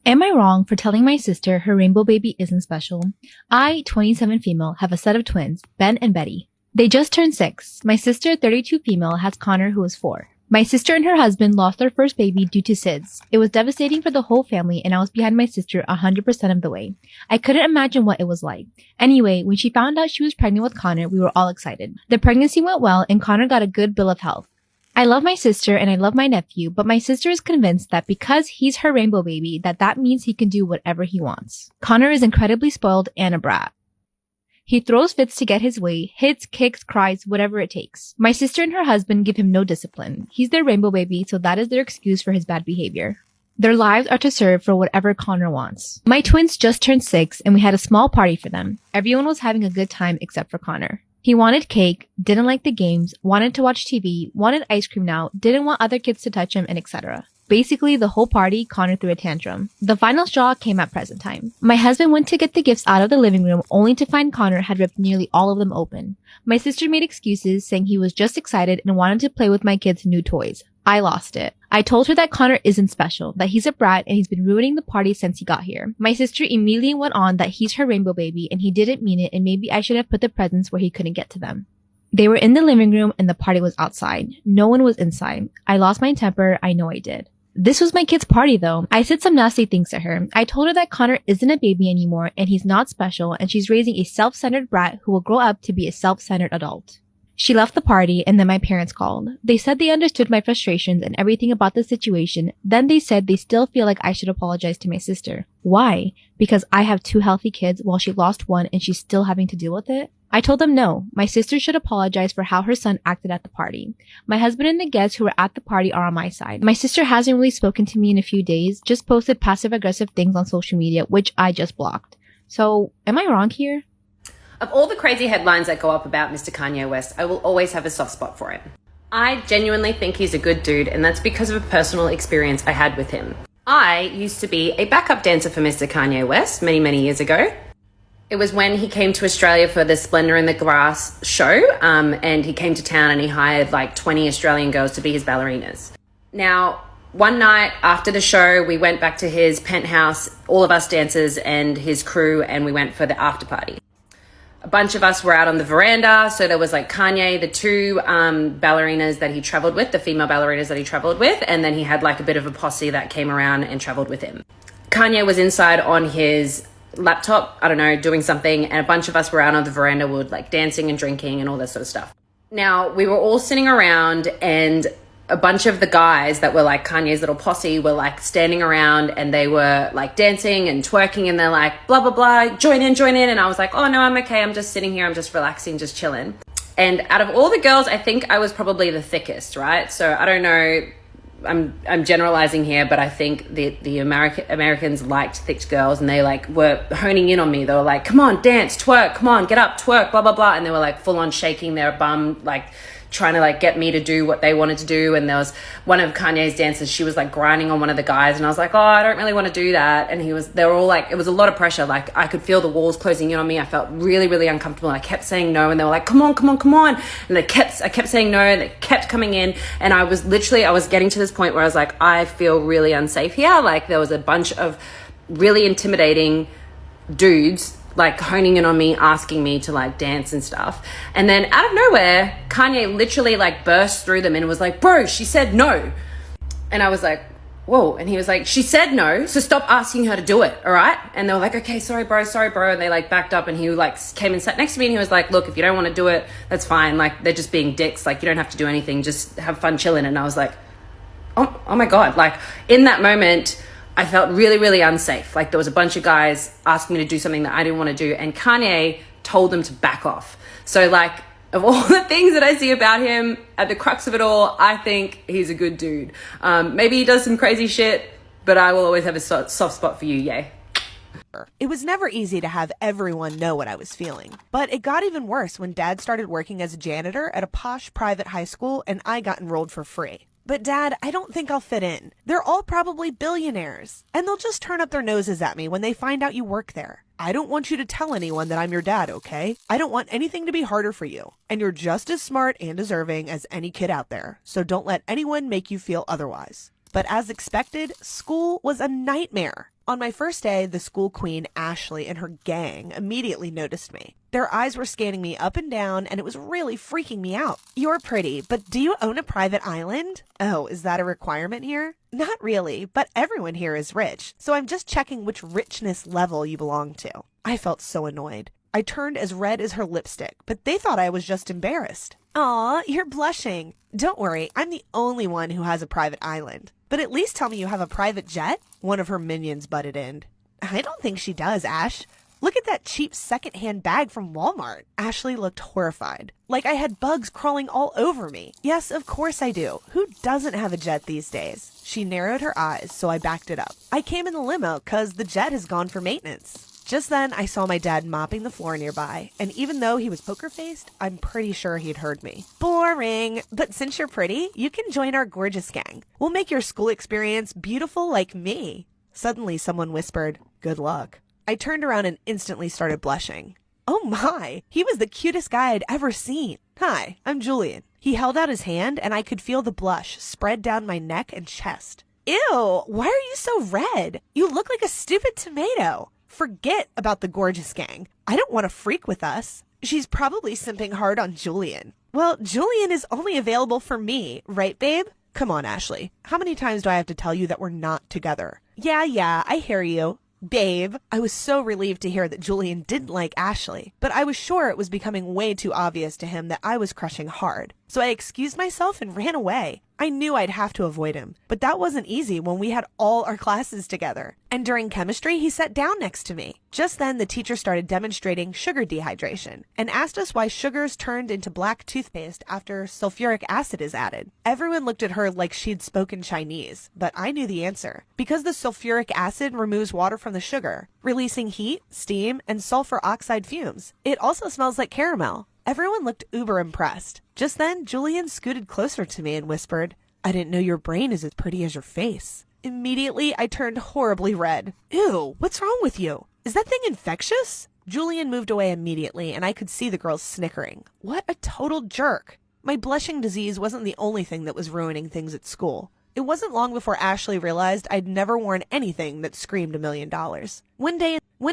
Am I wrong for telling my sister her rainbow baby isn't special? I, 27 female, have a set of twins, Ben and Betty. They just turned 6. My sister, 32 female, has Connor, who is 4. My sister and her husband lost their first baby due to SIDS. It was devastating for the whole family, and I was behind my sister 100% of the way. I couldn't imagine what it was like. Anyway, when she found out she was pregnant with Connor, we were all excited. The pregnancy went well, and Connor got a good bill of health. I love my sister and I love my nephew, but my sister is convinced that because he's her rainbow baby, that means he can do whatever he wants. Connor is incredibly spoiled and a brat. He throws fits to get his way, hits, kicks, cries, whatever it takes. My sister and her husband give him no discipline. He's their rainbow baby, so that is their excuse for his bad behavior. Their lives are to serve for whatever Connor wants. My twins just turned 6 and we had a small party for them. Everyone was having a good time except for Connor. He wanted cake, didn't like the games, wanted to watch TV, wanted ice cream now, didn't want other kids to touch him, and etc. Basically, the whole party, Connor threw a tantrum. The final straw came at present time. My husband went to get the gifts out of the living room only to find Connor had ripped nearly all of them open. My sister made excuses, saying he was just excited and wanted to play with my kids' new toys. I lost it. I told her that Connor isn't special, that he's a brat and he's been ruining the party since he got here. My sister immediately went on that he's her rainbow baby and he didn't mean it and maybe I should have put the presents where he couldn't get to them. They were in the living room and the party was outside. No one was inside. I lost my temper. I know I did. This was my kid's party though. I said some nasty things to her. I told her that Connor isn't a baby anymore and he's not special and she's raising a self-centered brat who will grow up to be a self-centered adult. She left the party and then my parents called. They said they understood my frustrations and everything about the situation. Then they said they still feel like I should apologize to my sister. Why? Because I have 2 healthy kids while she lost 1 and she's still having to deal with it? I told them no. My sister should apologize for how her son acted at the party. My husband and the guests who were at the party are on my side. My sister hasn't really spoken to me in a few days, just posted passive-aggressive things on social media, which I just blocked. So, am I wrong here? Of all the crazy headlines that go up about Mr. Kanye West, I will always have a soft spot for him. I genuinely think he's a good dude, and that's because of a personal experience I had with him. I used to be a backup dancer for Mr. Kanye West many, many years ago. It was when he came to Australia for the Splendor in the Grass show, and he came to town and he hired like 20 Australian girls to be his ballerinas. Now, one night after the show, we went back to his penthouse, all of us dancers and his crew, and we went for the after party. A bunch of us were out on the veranda, so there was like Kanye, the 2 ballerinas that he traveled with, the female ballerinas that he traveled with, and then he had like a bit of a posse that came around and traveled with him. Kanye was inside on his laptop, I don't know, doing something, and a bunch of us were out on the veranda, we were like dancing and drinking and all that sort of stuff. Now, we were all sitting around and a bunch of the guys that were like Kanye's little posse were like standing around and they were like dancing and twerking and they're like, blah, blah, blah, join in. And I was like, oh no, I'm okay. I'm just sitting here. I'm just relaxing, just chilling. And out of all the girls, I think I was probably the thickest, right? So I don't know. I'm generalizing here, but I think the Americans liked thick girls and they like were honing in on me. They were like, come on, dance, twerk, come on, get up, twerk, blah, blah, blah. And they were like full on shaking their bum, like trying to like get me to do what they wanted to do. And there was one of Kanye's dancers, she was like grinding on one of the guys and I was like, oh, I don't really want to do that. And they were all like, it was a lot of pressure. Like I could feel the walls closing in on me. I felt really, really uncomfortable. I kept saying no and they were like, come on. And I kept saying no and they kept coming in. And I was getting to this point where I was like, I feel really unsafe here. Like there was a bunch of really intimidating dudes like honing in on me, asking me to like dance and stuff. And then out of nowhere, Kanye literally like burst through them and was like, bro, she said no. And I was like, whoa. And he was like, she said no, so stop asking her to do it, all right? And they were like, okay, sorry, bro. And they like backed up and he like came and sat next to me and he was like, look, if you don't want to do it, that's fine. Like they're just being dicks. Like you don't have to do anything. Just have fun chilling. And I was like, oh my God. Like in that moment, I felt really, really unsafe. Like there was a bunch of guys asking me to do something that I didn't want to do. And Kanye told them to back off. So like of all the things that I see about him, at the crux of it all, I think he's a good dude. Maybe he does some crazy shit, but I will always have a soft spot for you. Yay. It was never easy to have everyone know what I was feeling. But it got even worse when Dad started working as a janitor at a posh private high school and I got enrolled for free. But Dad, I don't think I'll fit in. They're all probably billionaires. And they'll just turn up their noses at me when they find out you work there. I don't want you to tell anyone that I'm your dad, okay? I don't want anything to be harder for you. And you're just as smart and deserving as any kid out there. So don't let anyone make you feel otherwise. But as expected, school was a nightmare. On my first day, the school queen, Ashley, and her gang immediately noticed me. Their eyes were scanning me up and down, and it was really freaking me out. "You're pretty, but do you own a private island?" "Oh, is that a requirement here?" "Not really, but everyone here is rich, so I'm just checking which richness level you belong to." I felt so annoyed. I turned as red as her lipstick, but they thought I was just embarrassed. "Aw, you're blushing." "Don't worry, I'm the only one who has a private island." "But at least tell me you have a private jet?" One of her minions butted in. "I don't think she does, Ash. Look at that cheap secondhand bag from Walmart." Ashley looked horrified, like I had bugs crawling all over me. "Yes, of course I do. Who doesn't have a jet these days?" She narrowed her eyes, so I backed it up. "I came in the limo 'cause the jet has gone for maintenance." Just then, I saw my dad mopping the floor nearby, and even though he was poker-faced, I'm pretty sure he'd heard me. "Boring, but since you're pretty, you can join our gorgeous gang. We'll make your school experience beautiful like me." Suddenly, someone whispered, "Good luck." I turned around and instantly started blushing. Oh my, he was the cutest guy I'd ever seen. "Hi, I'm Julian." He held out his hand, and I could feel the blush spread down my neck and chest. "Ew, why are you so red? You look like a stupid tomato." "Forget about the gorgeous gang. I don't want to freak with us." "She's probably simping hard on Julian." "Well, Julian is only available for me, right, babe?" "Come on, Ashley. How many times do I have to tell you that we're not together?" Yeah, I hear you. "Babe." I was so relieved to hear that Julian didn't like Ashley, but I was sure it was becoming way too obvious to him that I was crushing hard. So I excused myself and ran away. I knew I'd have to avoid him, but that wasn't easy when we had all our classes together. And during chemistry, he sat down next to me. Just then, the teacher started demonstrating sugar dehydration and asked us why sugars turned into black toothpaste after sulfuric acid is added. Everyone looked at her like she'd spoken Chinese, but I knew the answer. Because the sulfuric acid removes water from the sugar, releasing heat, steam, and sulfur oxide fumes. It also smells like caramel. Everyone looked uber impressed. Just then, Julian scooted closer to me and whispered, "I didn't know your brain is as pretty as your face." Immediately, I turned horribly red. "Ew, what's wrong with you? Is that thing infectious?" Julian moved away immediately, and I could see the girls snickering. What a total jerk. My blushing disease wasn't the only thing that was ruining things at school. It wasn't long before Ashley realized I'd never worn anything that screamed $1 million. One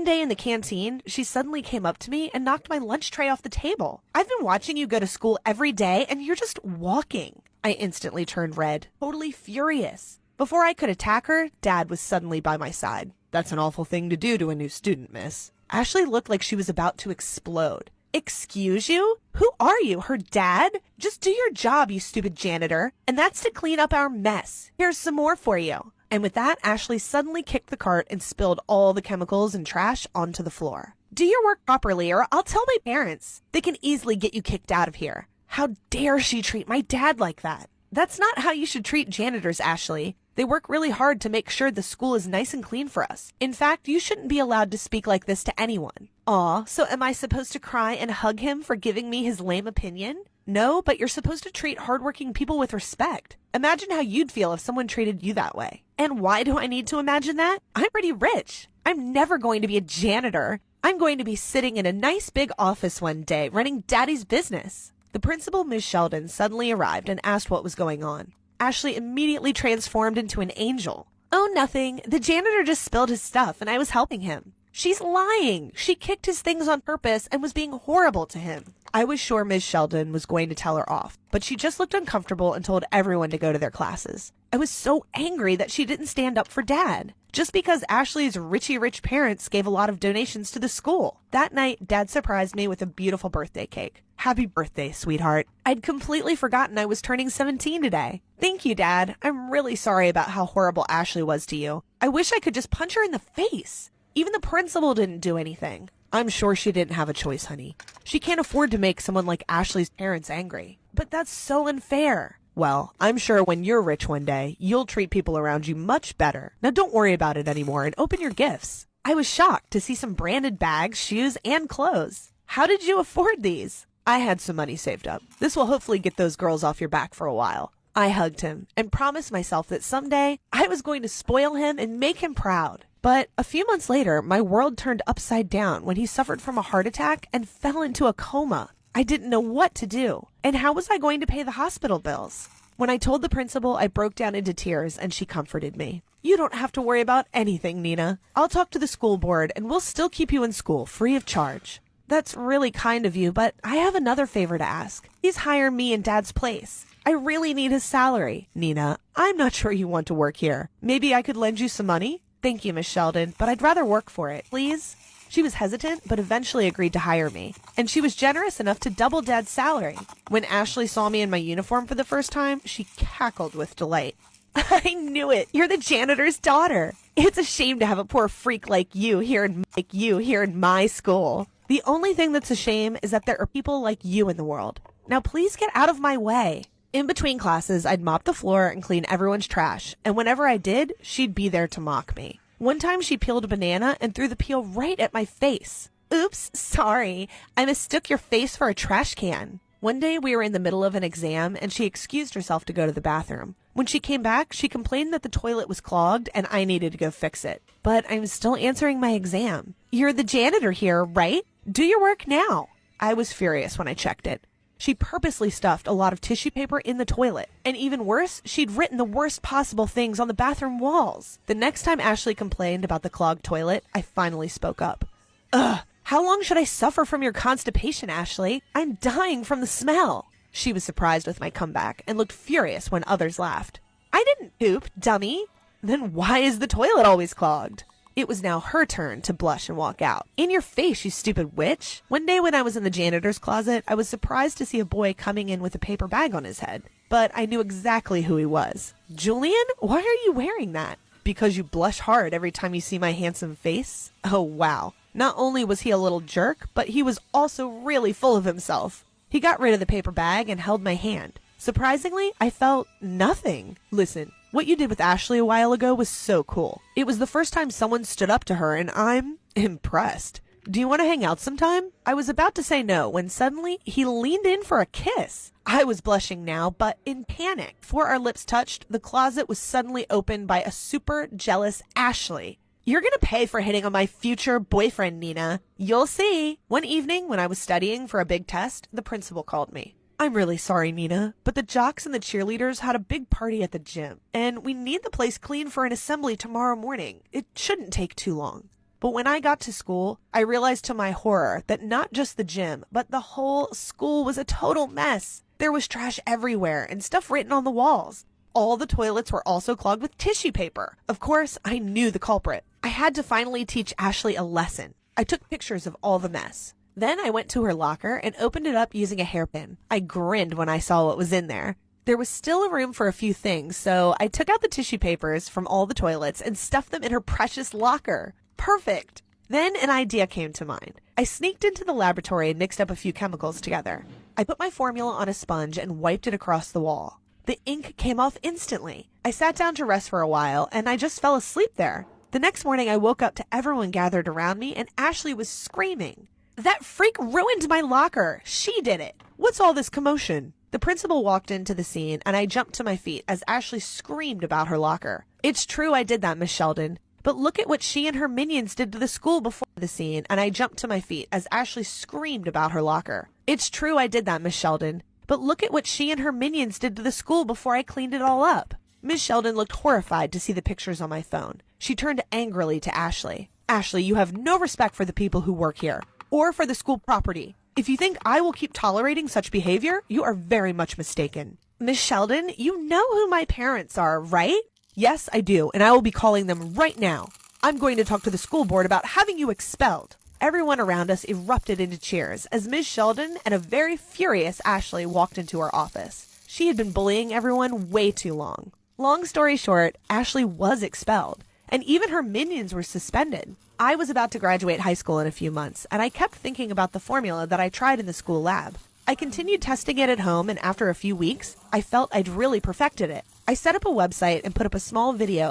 day in the canteen, she suddenly came up to me and knocked my lunch tray off the table. "I've been watching you go to school every day, and you're just walking." I instantly turned red, totally furious. Before I could attack her, Dad was suddenly by my side. "That's an awful thing to do to a new student, miss." Ashley looked like she was about to explode. "Excuse you? Who are you, her dad? Just do your job, you stupid janitor. And that's to clean up our mess. Here's some more for you." And with that, Ashley suddenly kicked the cart and spilled all the chemicals and trash onto the floor. "Do your work properly, or I'll tell my parents. They can easily get you kicked out of here." How dare she treat my dad like that? That's not how you should treat janitors, Ashley. They work really hard to make sure the school is nice and clean for us. In fact, you shouldn't be allowed to speak like this to anyone. Aw, so am I supposed to cry and hug him for giving me his lame opinion? No, but you're supposed to treat hardworking people with respect. Imagine how you'd feel if someone treated you that way. And why do I need to imagine that? I'm pretty rich. I'm never going to be a janitor. I'm going to be sitting in a nice big office one day running Daddy's business. The principal, Ms. Sheldon, suddenly arrived and asked what was going on. Ashley immediately transformed into an angel. "Oh, nothing. The janitor just spilled his stuff and I was helping him." "She's lying. She kicked his things on purpose and was being horrible to him." I was sure Ms. Sheldon was going to tell her off, but she just looked uncomfortable and told everyone to go to their classes. I was so angry that she didn't stand up for Dad, just because Ashley's rich parents gave a lot of donations to the school. That night, Dad surprised me with a beautiful birthday cake. Happy birthday, sweetheart. I'd completely forgotten I was turning 17 today. Thank you, Dad. I'm really sorry about how horrible Ashley was to you. I wish I could just punch her in the face. Even the principal didn't do anything. I'm sure she didn't have a choice, honey. She can't afford to make someone like Ashley's parents angry. But that's so unfair. Well, I'm sure when you're rich one day, you'll treat people around you much better. Now don't worry about it anymore and open your gifts. I was shocked to see some branded bags, shoes, and clothes. How did you afford these? I had some money saved up. This will hopefully get those girls off your back for a while. I hugged him and promised myself that someday I was going to spoil him and make him proud. But a few months later, my world turned upside down when he suffered from a heart attack and fell into a coma. I didn't know what to do. And how was I going to pay the hospital bills? When I told the principal, I broke down into tears and she comforted me. You don't have to worry about anything, Nina. I'll talk to the school board and we'll still keep you in school free of charge. That's really kind of you, but I have another favor to ask. Please hire me in Dad's place. I really need his salary. Nina, I'm not sure you want to work here. Maybe I could lend you some money? Thank you, Miss Sheldon, but I'd rather work for it, please. She was hesitant, but eventually agreed to hire me. And she was generous enough to double Dad's salary. When Ashley saw me in my uniform for the first time, she cackled with delight. I knew it. You're the janitor's daughter. It's a shame to have a poor freak like you here in my school. The only thing that's a shame is that there are people like you in the world. Now please get out of my way. In between classes, I'd mop the floor and clean everyone's trash. And whenever I did, she'd be there to mock me. One time she peeled a banana and threw the peel right at my face. Oops, sorry. I mistook your face for a trash can. One day we were in the middle of an exam and she excused herself to go to the bathroom. When she came back, she complained that the toilet was clogged and I needed to go fix it. But I'm still answering my exam. You're the janitor here, right? Do your work now. I was furious when I checked it. She purposely stuffed a lot of tissue paper in the toilet. And even worse, she'd written the worst possible things on the bathroom walls. The next time Ashley complained about the clogged toilet, I finally spoke up. Ugh, how long should I suffer from your constipation, Ashley? I'm dying from the smell. She was surprised with my comeback and looked furious when others laughed. I didn't poop, dummy. Then why is the toilet always clogged? It was now her turn to blush and walk out. In your face, you stupid witch. One day when I was in the janitor's closet, I was surprised to see a boy coming in with a paper bag on his head. But I knew exactly who he was. Julian, why are you wearing that? Because you blush hard every time you see my handsome face? Oh, wow. Not only was he a little jerk, but he was also really full of himself. He got rid of the paper bag and held my hand. Surprisingly, I felt nothing. Listen, what you did with Ashley a while ago was so cool. It was the first time someone stood up to her and I'm impressed. Do you want to hang out sometime? I was about to say no when suddenly he leaned in for a kiss. I was blushing now, but in panic. Before our lips touched, the closet was suddenly opened by a super jealous Ashley. You're gonna pay for hitting on my future boyfriend, Nina. You'll see. One evening when I was studying for a big test, the principal called me. I'm really sorry, Nina, but the jocks and the cheerleaders had a big party at the gym, and we need the place clean for an assembly tomorrow morning. It shouldn't take too long. But when I got to school, I realized to my horror that not just the gym, but the whole school was a total mess. There was trash everywhere and stuff written on the walls. All the toilets were also clogged with tissue paper. Of course, I knew the culprit. I had to finally teach Ashley a lesson. I took pictures of all the mess. Then I went to her locker and opened it up using a hairpin. I grinned when I saw what was in there. There was still a room for a few things, so I took out the tissue papers from all the toilets and stuffed them in her precious locker. Perfect! Then an idea came to mind. I sneaked into the laboratory and mixed up a few chemicals together. I put my formula on a sponge and wiped it across the wall. The ink came off instantly. I sat down to rest for a while, and I just fell asleep there. The next morning, I woke up to everyone gathered around me, and Ashley was screaming. That freak ruined my locker. She did it. What's all this commotion? The principal walked into the scene, and I jumped to my feet as Ashley screamed about her locker. It's true I did that, Miss Sheldon. But look at what she and her minions did to the school before the scene, and I jumped to my feet as Ashley screamed about her locker. It's true I did that, Miss Sheldon. But look at what she and her minions did to the school before I cleaned it all up. Miss Sheldon looked horrified to see the pictures on my phone. She turned angrily to Ashley. Ashley, you have no respect for the people who work here, or for the school property. If you think I will keep tolerating such behavior, you are very much mistaken. Miss Sheldon, you know who my parents are, right? Yes, I do, and I will be calling them right now. I'm going to talk to the school board about having you expelled. Everyone around us erupted into cheers as Ms. Sheldon and a very furious Ashley walked into our office. She had been bullying everyone way too long. Long story short, Ashley was expelled, and even her minions were suspended. I was about to graduate high school in a few months, and I kept thinking about the formula that I tried in the school lab. I continued testing it at home, and after a few weeks, I felt I'd really perfected it. I set up a website and put up a small video.